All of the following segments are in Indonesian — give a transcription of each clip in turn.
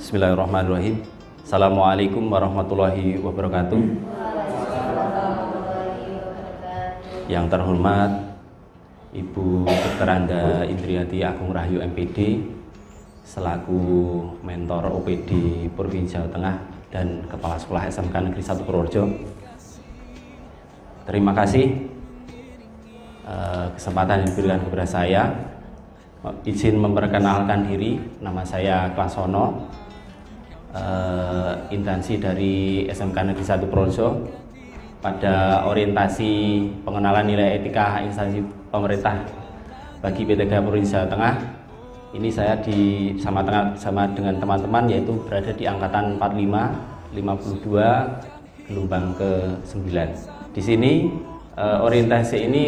Bismillahirrahmanirrahim. Assalamualaikum warahmatullahi wabarakatuh. Yang terhormat Ibu Dr. Anda Indriati Agung Rahayu MPD selaku mentor OPD Provinsi Jawa Tengah dan Kepala Sekolah SMK Negeri 1 Purworejo. Terima kasih kesempatan yang diberikan kepada saya. Izin memperkenalkan diri, nama saya Klasono, instansi dari SMK Negeri 1 Purworejo. Pada orientasi pengenalan nilai etika instansi pemerintah bagi P3 Provinsi Jawa Tengah, ini saya sama dengan teman-teman, yaitu berada di angkatan 45, 52, gelombang ke-9. Di sini orientasi ini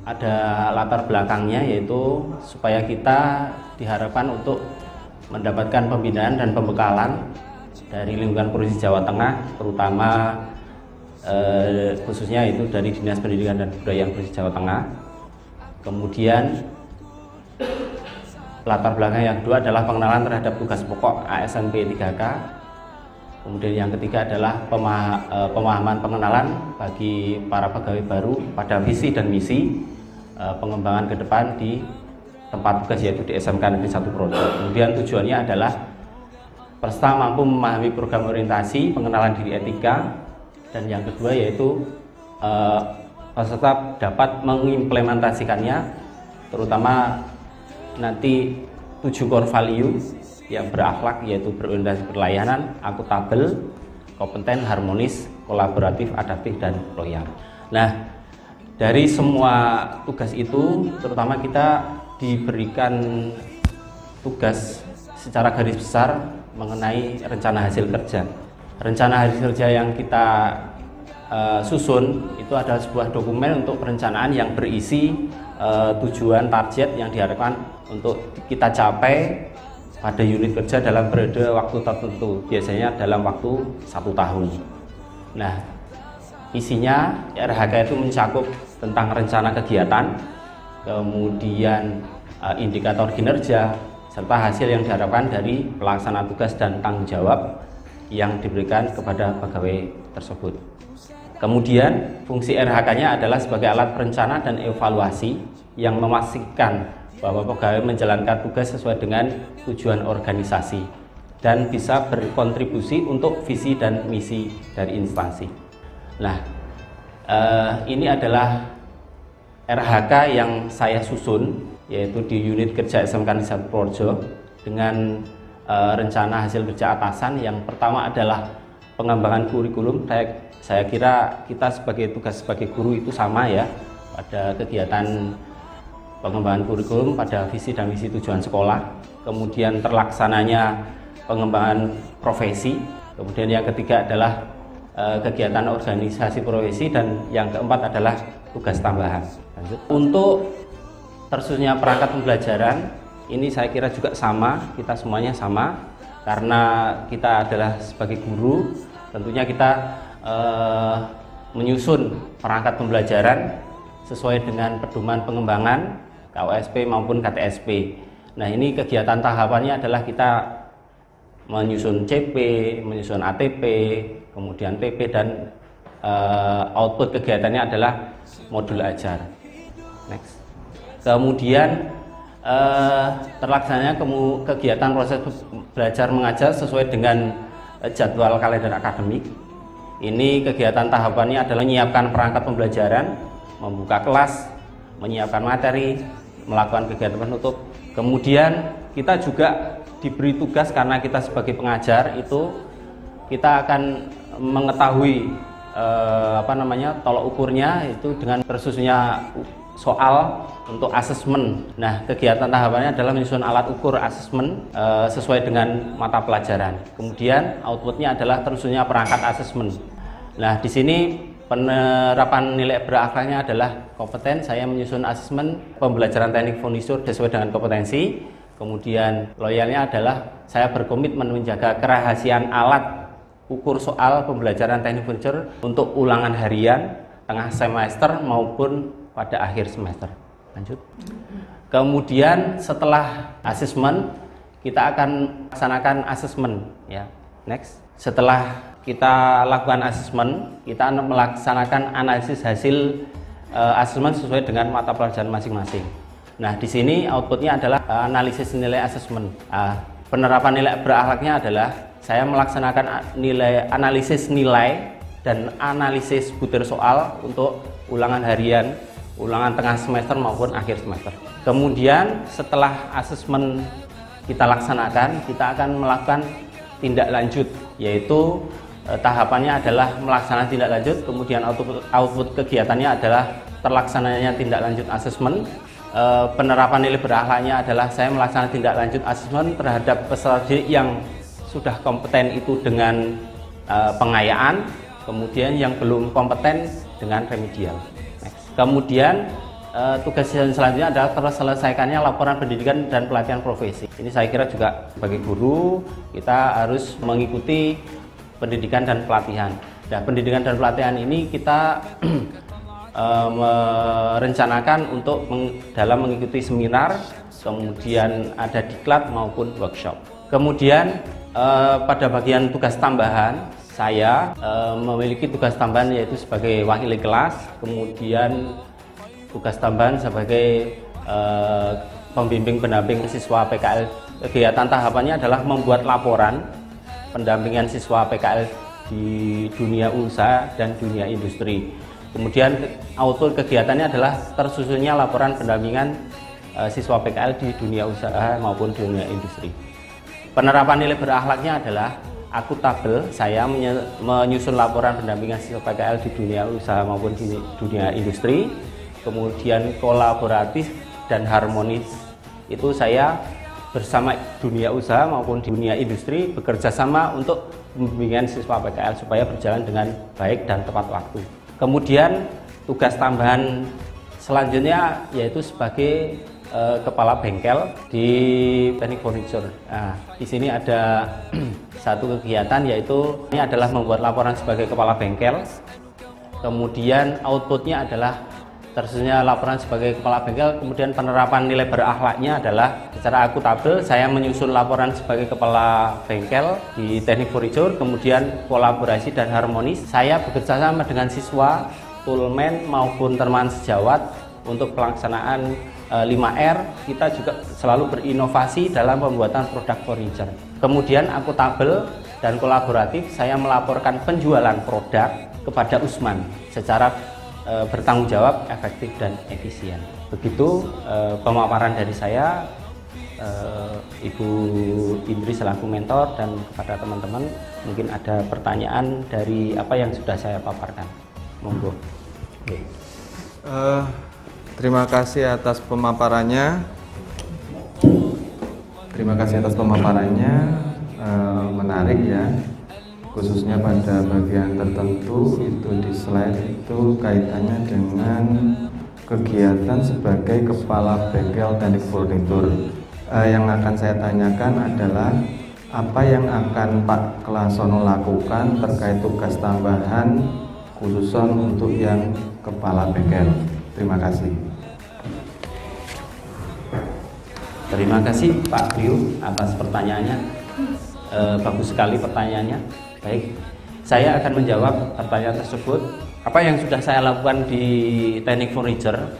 ada latar belakangnya, yaitu supaya kita diharapkan untuk mendapatkan pembinaan dan pembekalan dari lingkungan Provinsi Jawa Tengah, terutama khususnya itu dari Dinas Pendidikan dan Kebudayaan Provinsi Jawa Tengah. Kemudian latar belakang yang kedua adalah pengenalan terhadap tugas pokok ASNP 3K. Kemudian yang ketiga adalah pemahaman pengenalan bagi para pegawai baru pada visi dan misi pengembangan ke depan di tempat tugas, yaitu di SMK Negeri 1 Purworejo. Kemudian tujuannya adalah peserta mampu memahami program orientasi pengenalan diri etika, dan yang kedua yaitu peserta dapat mengimplementasikannya, terutama nanti 7 core value yang berakhlak, yaitu berorientasi berlayanan, akuntabel, kompeten, harmonis, kolaboratif, adaptif, dan loyal. Nah, dari semua tugas itu, terutama kita diberikan tugas secara garis besar mengenai rencana hasil kerja. Rencana hasil kerja yang kita susun itu adalah sebuah dokumen untuk perencanaan yang berisi tujuan target yang diharapkan untuk kita capai pada unit kerja dalam periode waktu tertentu, biasanya dalam waktu 1 tahun. Nah, isinya RHK itu mencakup tentang rencana kegiatan, kemudian indikator kinerja, serta hasil yang diharapkan dari pelaksanaan tugas dan tanggung jawab yang diberikan kepada pegawai tersebut. Kemudian fungsi RHK-nya adalah sebagai alat perencana dan evaluasi yang memastikan bahwa pegawai menjalankan tugas sesuai dengan tujuan organisasi dan bisa berkontribusi untuk visi dan misi dari instansi. Nah, ini adalah RHK yang saya susun, yaitu di unit kerja SMK Negeri 1 Purworejo dengan rencana hasil kerja atasan. Yang pertama adalah pengembangan kurikulum. Saya kira kita sebagai tugas sebagai guru itu sama ya, pada kegiatan pengembangan kurikulum pada visi dan misi tujuan sekolah. Kemudian terlaksananya pengembangan profesi. Kemudian yang ketiga adalah kegiatan organisasi profesi, dan yang keempat adalah tugas tambahan. Lanjut. Untuk tersusunnya perangkat pembelajaran ini saya kira juga sama, kita semuanya sama, karena kita adalah sebagai guru, tentunya kita menyusun perangkat pembelajaran sesuai dengan pedoman pengembangan KOSP maupun KTSP. Nah, ini kegiatan tahapannya adalah kita menyusun CP, menyusun ATP, kemudian TP, dan output kegiatannya adalah modul ajar. Next. Kemudian terlaksananya kegiatan proses belajar mengajar sesuai dengan jadwal kalender akademik. Ini kegiatan tahapannya adalah menyiapkan perangkat pembelajaran, membuka kelas, menyiapkan materi, melakukan kegiatan penutup. Kemudian kita juga diberi tugas, karena kita sebagai pengajar itu kita akan mengetahui tolok ukurnya itu dengan tersusunnya soal untuk asesmen. Nah, kegiatan tahapannya adalah menyusun alat ukur asesmen sesuai dengan mata pelajaran. Kemudian outputnya adalah tersusunnya perangkat asesmen. Nah, di sini penerapan nilai berakhlaknya adalah kompeten. Saya menyusun asesmen pembelajaran teknik furnitur sesuai dengan kompetensi. Kemudian loyalnya adalah saya berkomitmen menjaga kerahasiaan alat ukur soal pembelajaran teknik furnitur untuk ulangan harian, tengah semester maupun pada akhir semester. Lanjut. Kemudian setelah asesmen kita akan laksanakan asesmen ya. Next. Setelah kita lakukan asesmen, kita melaksanakan analisis hasil asesmen sesuai dengan mata pelajaran masing-masing. Nah, di sini outputnya adalah analisis nilai asesmen. Penerapan nilai berakhlaknya adalah saya melaksanakan analisis nilai dan analisis butir soal untuk ulangan harian, ulangan tengah semester maupun akhir semester. Kemudian setelah asesmen kita laksanakan, kita akan melakukan tindak lanjut, yaitu tahapannya adalah melaksanakan tindak lanjut, kemudian output kegiatannya adalah terlaksananya tindak lanjut asesmen. Penerapan nilai berakhlaknya adalah saya melaksanakan tindak lanjut asesmen terhadap peserta didik yang sudah kompeten itu dengan pengayaan, kemudian yang belum kompeten dengan remedial. Next. Kemudian tugas selanjutnya adalah terselesaikannya laporan pendidikan dan pelatihan profesi. Ini saya kira juga sebagai guru kita harus mengikuti pendidikan dan pelatihan. Nah, pendidikan dan pelatihan ini kita merencanakan untuk dalam mengikuti seminar, kemudian ada diklat maupun workshop. Kemudian pada bagian tugas tambahan, saya memiliki tugas tambahan yaitu sebagai wakil kelas, kemudian tugas tambahan sebagai pembimbing pendamping siswa PKL. Kegiatan tahapannya adalah membuat laporan pendampingan siswa PKL di dunia usaha dan dunia industri. Kemudian output kegiatannya adalah tersusunnya laporan pendampingan siswa PKL di dunia usaha maupun dunia industri. Penerapan nilai berakhlaknya adalah akuntabel, saya menyusun laporan pendampingan siswa PKL di dunia usaha maupun di dunia industri. Kemudian kolaboratif dan harmonis, itu saya bersama dunia usaha maupun dunia industri bekerja sama untuk pembimbingan siswa PKL supaya berjalan dengan baik dan tepat waktu. Kemudian tugas tambahan selanjutnya yaitu sebagai kepala bengkel di teknik furniture. Nah, di sini ada satu kegiatan yaitu ini adalah membuat laporan sebagai kepala bengkel. Kemudian outputnya adalah tersusunnya laporan sebagai kepala bengkel. Kemudian penerapan nilai berakhlaknya adalah secara akuntabel saya menyusun laporan sebagai kepala bengkel di teknik furniture. Kemudian kolaborasi dan harmonis, saya bekerja sama dengan siswa, toolman maupun teman sejawat untuk pelaksanaan 5R. Kita juga selalu berinovasi dalam pembuatan produk furniture. Kemudian akuntabel dan kolaboratif, saya melaporkan penjualan produk kepada Usman secara bertanggung jawab, efektif dan efisien. Begitu pemaparan dari saya, Ibu Indri selaku mentor, dan kepada teman-teman mungkin ada pertanyaan dari apa yang sudah saya paparkan. Monggo. Terima kasih atas pemaparannya. Menarik ya. Khususnya pada bagian tertentu itu di slide itu kaitannya dengan kegiatan sebagai kepala bengkel teknik furnitur. Yang akan saya tanyakan adalah apa yang akan Pak Kelasono lakukan terkait tugas tambahan khususan untuk yang kepala bengkel. Terima kasih. Terima kasih Pak Brio atas pertanyaannya. Bagus sekali pertanyaannya. Baik, saya akan menjawab pertanyaan tersebut. Apa yang sudah saya lakukan di teknik furniture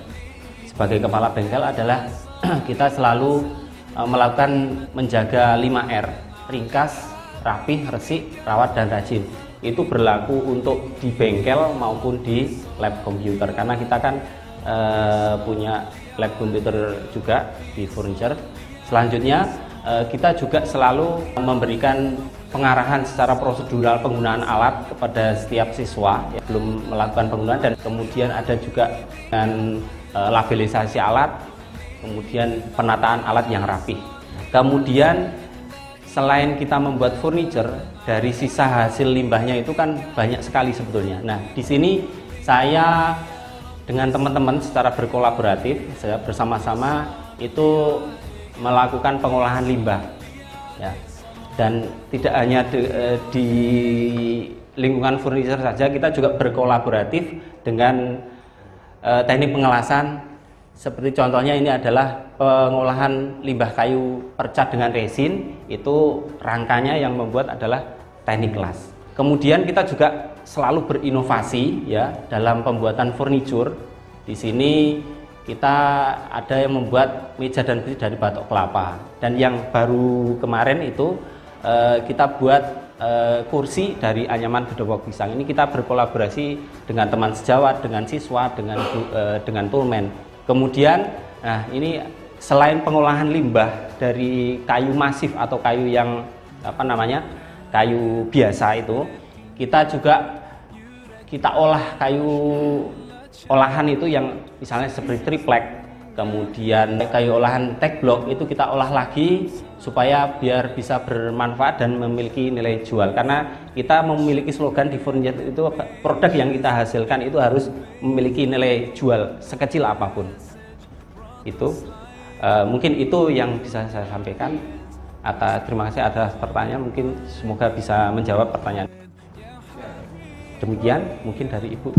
sebagai kepala bengkel adalah kita selalu melakukan menjaga 5R, ringkas, rapih, resik, rawat, dan rajin. Itu berlaku untuk di bengkel maupun di lab komputer, karena kita kan punya lab komputer juga di furniture. Selanjutnya kita juga selalu memberikan pengarahan secara prosedural penggunaan alat kepada setiap siswa yang belum melakukan penggunaan, dan kemudian ada juga dengan labelisasi alat, kemudian penataan alat yang rapi. Kemudian selain kita membuat furniture, dari sisa hasil limbahnya itu kan banyak sekali sebetulnya. Nah, di sini saya dengan teman-teman secara berkolaboratif, saya bersama-sama itu melakukan pengolahan limbah ya. Dan tidak hanya di lingkungan furniture saja, kita juga berkolaboratif dengan teknik pengelasan Seperti contohnya ini adalah pengolahan limbah kayu percat dengan resin, itu rangkanya yang membuat adalah teknik las. Kemudian kita juga selalu berinovasi ya dalam pembuatan furniture. Di sini kita ada yang membuat meja dan kursi dari batok kelapa, dan yang baru kemarin itu kita buat kursi dari anyaman gedobok pisang. Ini kita berkolaborasi dengan teman sejawat, dengan siswa, dengan tulmen. Kemudian, nah ini selain pengolahan limbah dari kayu masif atau kayu yang kayu biasa itu, kita olah kayu olahan itu yang misalnya seperti triplek, kemudian kayu olahan tag block itu kita olah lagi supaya biar bisa bermanfaat dan memiliki nilai jual. Karena kita memiliki slogan di furniture itu, produk yang kita hasilkan itu harus memiliki nilai jual sekecil apapun. Itu mungkin itu yang bisa saya sampaikan. Terima kasih atas pertanyaan, mungkin semoga bisa menjawab pertanyaan. Demikian mungkin dari Ibu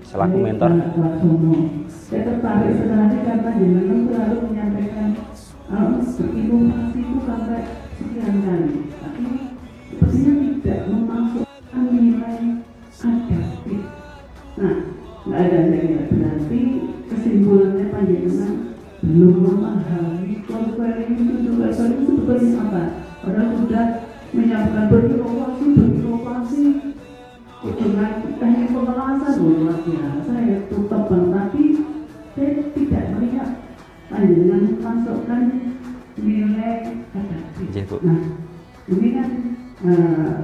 selaku mentor. Saya tertarik sekali karena jenengan selalu menyampaikan berinovasi itu sampai sekian kali, tapi sepertinya tidak memasukkan nilai adaptif. Nah, nggak ada nilai, berarti kesimpulannya panjenengan belum memahami core value itu sebetulnya apa. Padahal sudah menyampaikan berinovasi dengan teknik pengelasan luar biasa ya, tebal, tapi saya tidak melihat panjenengan memasukkan nilai adaptif. Nah, ini kan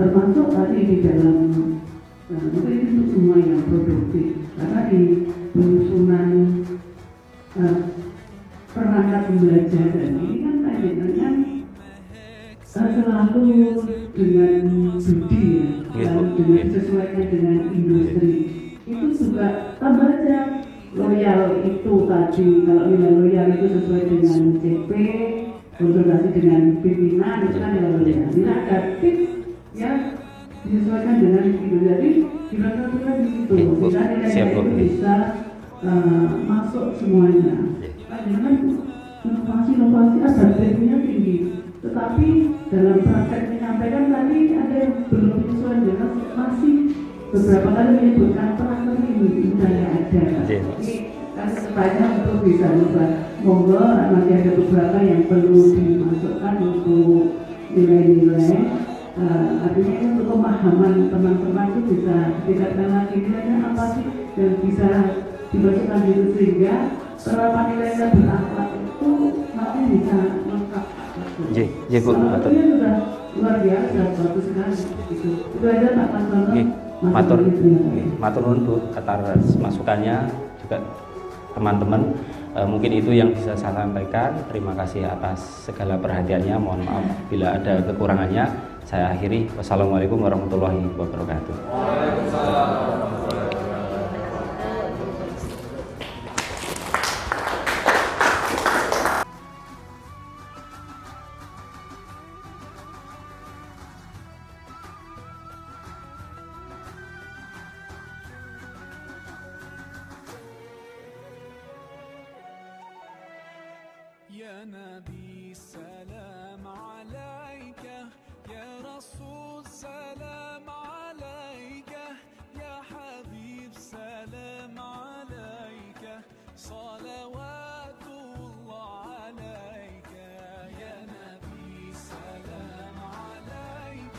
termasuk tadi di dalam mungkin itu semua yang produktif, karena di penyusunan perangkat pembelajaran ini kan panjenengan selalu dengan budi ya, dan dengan sesuaikan dengan industri. Itu juga tambah aja loyal itu tadi. Kalau nilai loyal itu sesuai dengan CP, konsultasi dengan pimpinan, itu kan nilai loyal. Nilai adaptif ya disesuaikan dengan industri. Jadi kira-kira di situ, nilai itu bisa masuk semuanya. Jangan inovasi adaptifnya tinggi. Tetapi dalam praktek menyampaikan tadi ada yang belum sesuai dengan, masih beberapa kali menyebutkan praktek ini budaya ada. Jadi kan sebanyak untuk bisa lupa. Monggo masih ada beberapa yang perlu dimasukkan untuk nilai-nilai. Artinya untuk pemahaman teman-teman itu bisa ditingkatkan lagi nilainya apa sih dan bisa dimasukkan itu sehingga penerapan nilai berakhlak itu nanti bisa lengkap. Iya, Bu. Artinya sudah luar biasa, bagus sekali. Itu aja Pak Matur. Matur nuwun Bu atas masukannya juga teman-teman. Mungkin itu yang bisa saya sampaikan. Terima kasih atas segala perhatiannya. Mohon maaf bila ada kekurangannya. Saya akhiri. Wassalamualaikum warahmatullahi wabarakatuh. Ya Nabi